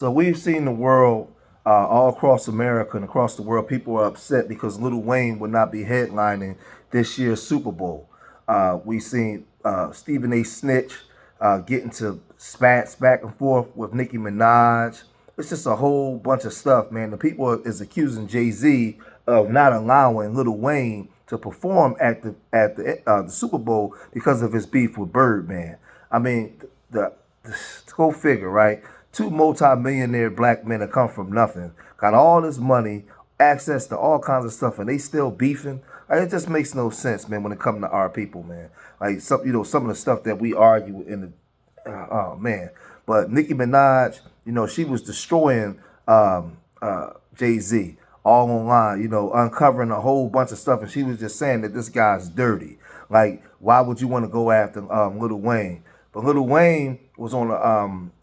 So we've seen the world, all across America and across the world, people are upset because Lil Wayne will not be headlining this year's Super Bowl. We've seen Stephen A. Snitch getting to spats back and forth with Nicki Minaj. It's just a whole bunch of stuff, man. The people is accusing Jay-Z of not allowing Lil Wayne to perform at the Super Bowl because of his beef with Birdman. I mean, go figure, right? Two multi-millionaire black men that come from nothing, got all this money, access to all kinds of stuff, and they still beefing. Like, it just makes no sense, man, when it comes to our people, man. Like, some of the stuff that we argue in oh man. But Nicki Minaj, she was destroying Jay-Z all online, uncovering a whole bunch of stuff, and she was just saying that this guy's dirty. Like, why would you want to go after Lil Wayne? But Lil Wayne was on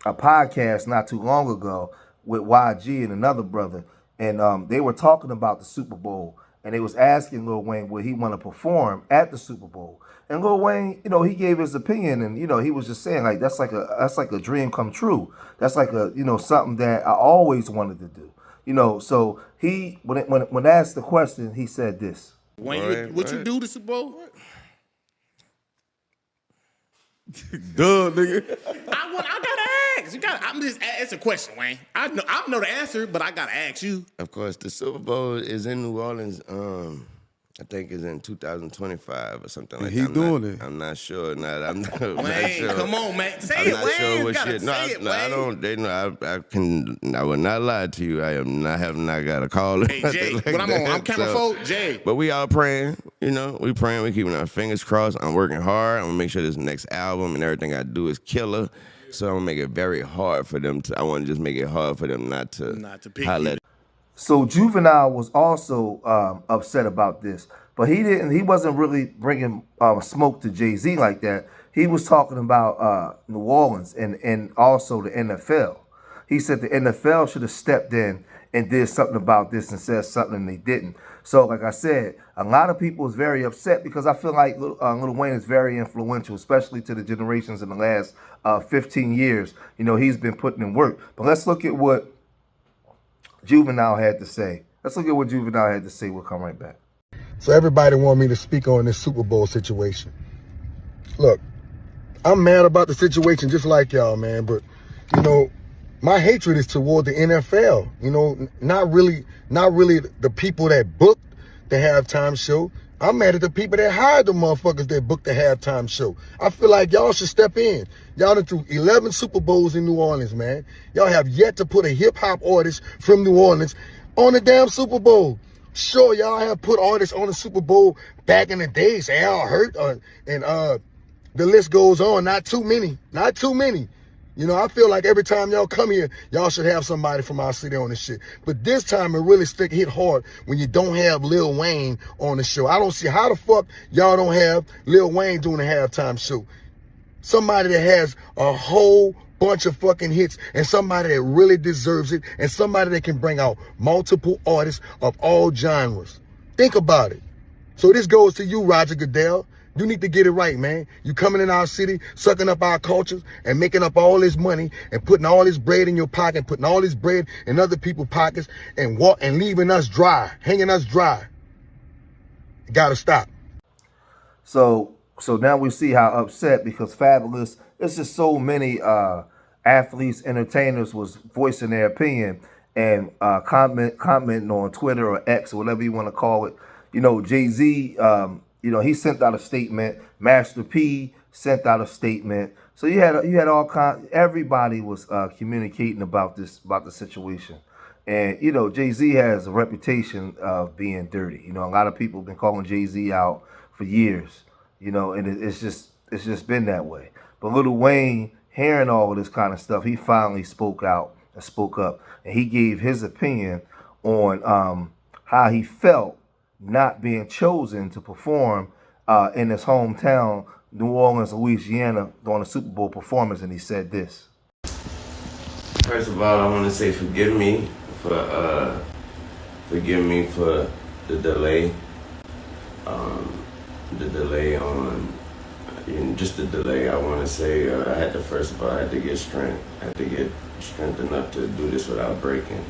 a podcast not too long ago with YG and another brother, and they were talking about the Super Bowl, and they was asking Lil Wayne would he want to perform at the Super Bowl. And Lil Wayne, he gave his opinion, and he was just saying like that's like a dream come true. That's like a something that I always wanted to do. So he when asked the question, he said this. Wayne, what you do to Super Bowl? Duh, nigga. I gotta ask. I'm just. It's a question, Wayne. I know the answer, but I gotta ask you. Of course, the Super Bowl is in New Orleans. I think it's in 2025 or something like that. He doing it. I'm not sure. I'm not Wayne, sure. come on, man. Say I'm it, not Wayne. sure what Gotta shit. say it, No, I Wayne. don't. They know. I will not lie to you. I have not got a call. Hey, Jay, like but I'm camera folk, Jay. But we all praying. We praying. We keeping our fingers crossed. I'm working hard. I'm gonna make sure this next album and everything I do is killer. So I'm gonna make it very hard for them to. I want to just make it hard for them not to pick highlight. So Juvenile was also upset about this, but he wasn't really bringing smoke to Jay-Z like that. He was talking about New Orleans and also the NFL. He said the NFL should have stepped in and did something about this and said something and they didn't. So like I said, a lot of people is very upset because I feel like Lil Wayne is very influential, especially to the generations in the last 15 years. He's been putting in work. But let's look at what Juvenile had to say. We'll come right back. So everybody want me to speak on this Super Bowl situation. Look, I'm mad about the situation just like y'all, man. But, my hatred is toward the NFL. Not really the people that booked the halftime show. I'm mad at the people that hired the motherfuckers that booked the halftime show. I feel like y'all should step in. Y'all done threw 11 Super Bowls in New Orleans, man. Y'all have yet to put a hip-hop artist from New Orleans on the damn Super Bowl. Sure, y'all have put artists on the Super Bowl back in the day, say Al Hurt, and the list goes on. Not too many. I feel like every time y'all come here, y'all should have somebody from our city on the shit. But this time it really hit hard when you don't have Lil Wayne on the show. I don't see how the fuck y'all don't have Lil Wayne doing the halftime show. Somebody that has a whole bunch of fucking hits and somebody that really deserves it and somebody that can bring out multiple artists of all genres. Think about it. So this goes to you, Roger Goodell. You need to get it right, man. You coming in our city, sucking up our cultures and making up all this money and putting all this bread in your pocket, putting all this bread in other people's pockets and leaving us dry, hanging us dry. You gotta stop. So now we see how upset because Fabulous, it's just so many athletes, entertainers was voicing their opinion and commenting on Twitter or X or whatever you want to call it. Jay-Z, he sent out a statement. Master P sent out a statement. So you had all kinds. Everybody was communicating about the situation. And Jay-Z has a reputation of being dirty. A lot of people have been calling Jay-Z out for years. And it's just been that way. But Lil Wayne, hearing all of this kind of stuff, he finally spoke out and spoke up, and he gave his opinion on how he felt not being chosen to perform in his hometown, New Orleans, Louisiana, during the Super Bowl performance, and he said this. First of all, I want to say forgive me for the delay. The delay on And just the delay, I want to say, I had to, first of all, I had to get strength. I had to get strength enough to do this without breaking.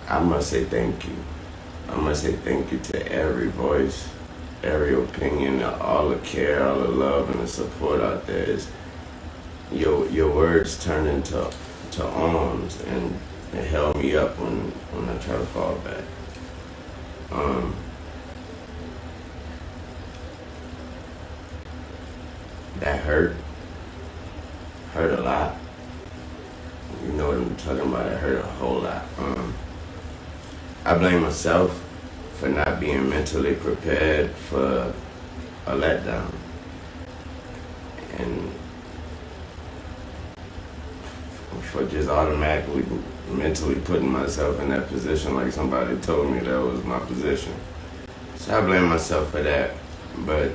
I must say thank you. I must say thank you to every voice, every opinion, all the care, all the love and the support out there. Is your words turn into arms, and it held me up when I try to fall back. That hurt a lot. You know what I'm talking about, it hurt a whole lot. I blame myself for not being mentally prepared for a letdown. And for just automatically mentally putting myself in that position like somebody told me that was my position. So I blame myself for that. But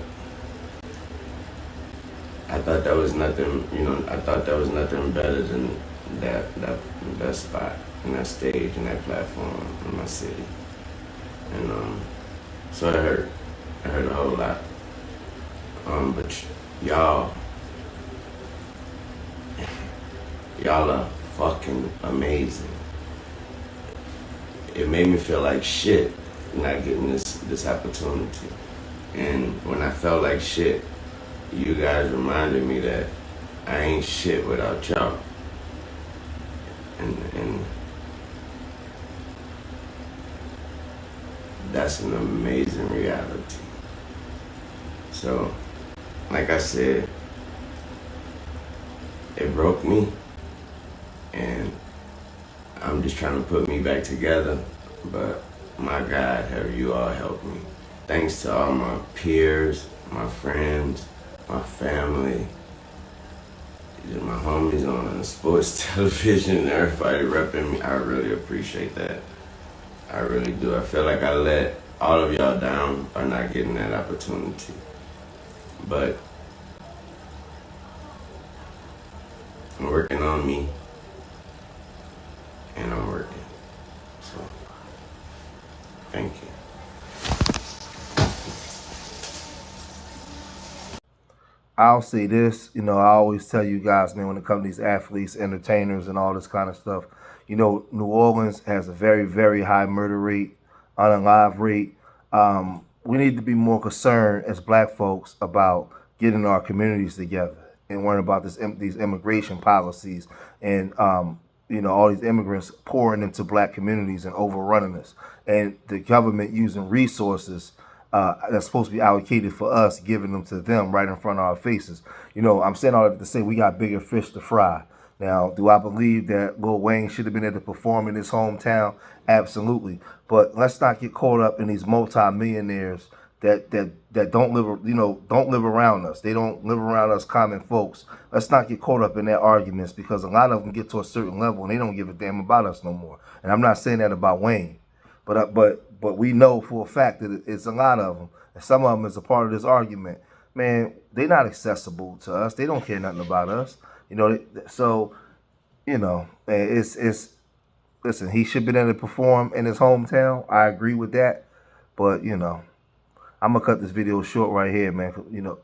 I thought that was nothing, I thought that was nothing better than that spot and that stage and that platform in my city. And so it hurt. It hurt a whole lot. But y'all are fucking amazing. It made me feel like shit not getting this opportunity. And when I felt like shit, you guys reminded me that I ain't shit without y'all. And that's an amazing reality. So, like I said, it broke me, and I'm just trying to put me back together, but my God, have you all helped me. Thanks to all my peers, my friends, my family, my homies on sports television, everybody repping me. I really appreciate that. I really do. I feel like I let all of y'all down by not getting that opportunity. But I'm working on me, and I'm working. So, thank you. I'll say this, I always tell you guys, man, when it comes to these athletes, entertainers, and all this kind of stuff, New Orleans has a very, very high murder rate, unalive rate. We need to be more concerned as black folks about getting our communities together and worrying about these immigration policies and, all these immigrants pouring into black communities and overrunning us. And the government using resources that's supposed to be allocated for us, giving them to them right in front of our faces. I'm saying all that to say we got bigger fish to fry. Now, do I believe that Lil Wayne should have been able to perform in his hometown? Absolutely. But let's not get caught up in these multi-millionaires that don't live around us. They don't live around us common folks. Let's not get caught up in their arguments, because a lot of them get to a certain level and they don't give a damn about us no more. And I'm not saying that about Wayne. But we know for a fact that it's a lot of them, and some of them is a part of this argument. Man, they're not accessible to us. They don't care nothing about us. So it's listen. He should be able to perform in his hometown. I agree with that, but I'm gonna cut this video short right here, man.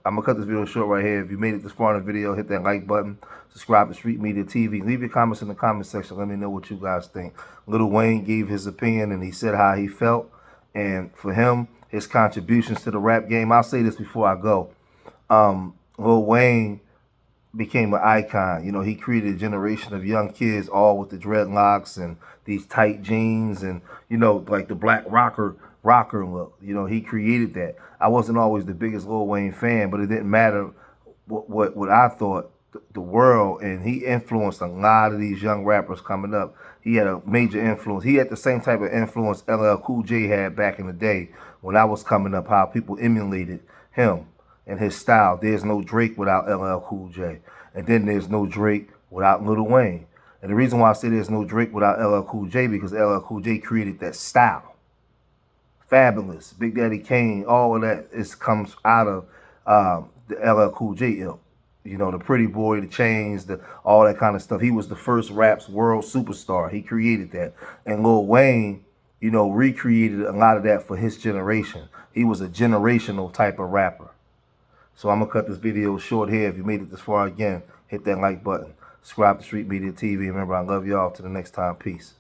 I'm gonna cut this video short right here. If you made it this far in the video, hit that like button. Subscribe to Street Media TV. Leave your comments in the comment section. Let me know what you guys think. Lil Wayne gave his opinion and he said how he felt. And for him, his contributions to the rap game. I'll say this before I go. Lil Wayne became an icon. He created a generation of young kids, all with the dreadlocks and these tight jeans and, like the black rocker look. He created that. I wasn't always the biggest Lil Wayne fan, but it didn't matter what I thought. The world, and he influenced a lot of these young rappers coming up. He had a major influence. He had the same type of influence LL Cool J had back in the day when I was coming up, how people emulated him and his style. There's no Drake without LL Cool J. And then there's no Drake without Lil Wayne. And the reason why I say there's no Drake without LL Cool J, because LL Cool J created that style. Fabulous, Big Daddy Kane, all of that comes out of the LL Cool J ilk. The Pretty Boy, the chains, all that kind of stuff. He was the first rap's world superstar. He created that. And Lil Wayne, recreated a lot of that for his generation. He was a generational type of rapper. So I'm going to cut this video short here. If you made it this far, again, hit that like button. Subscribe to Street Media TV. Remember, I love y'all. Till the next time. Peace.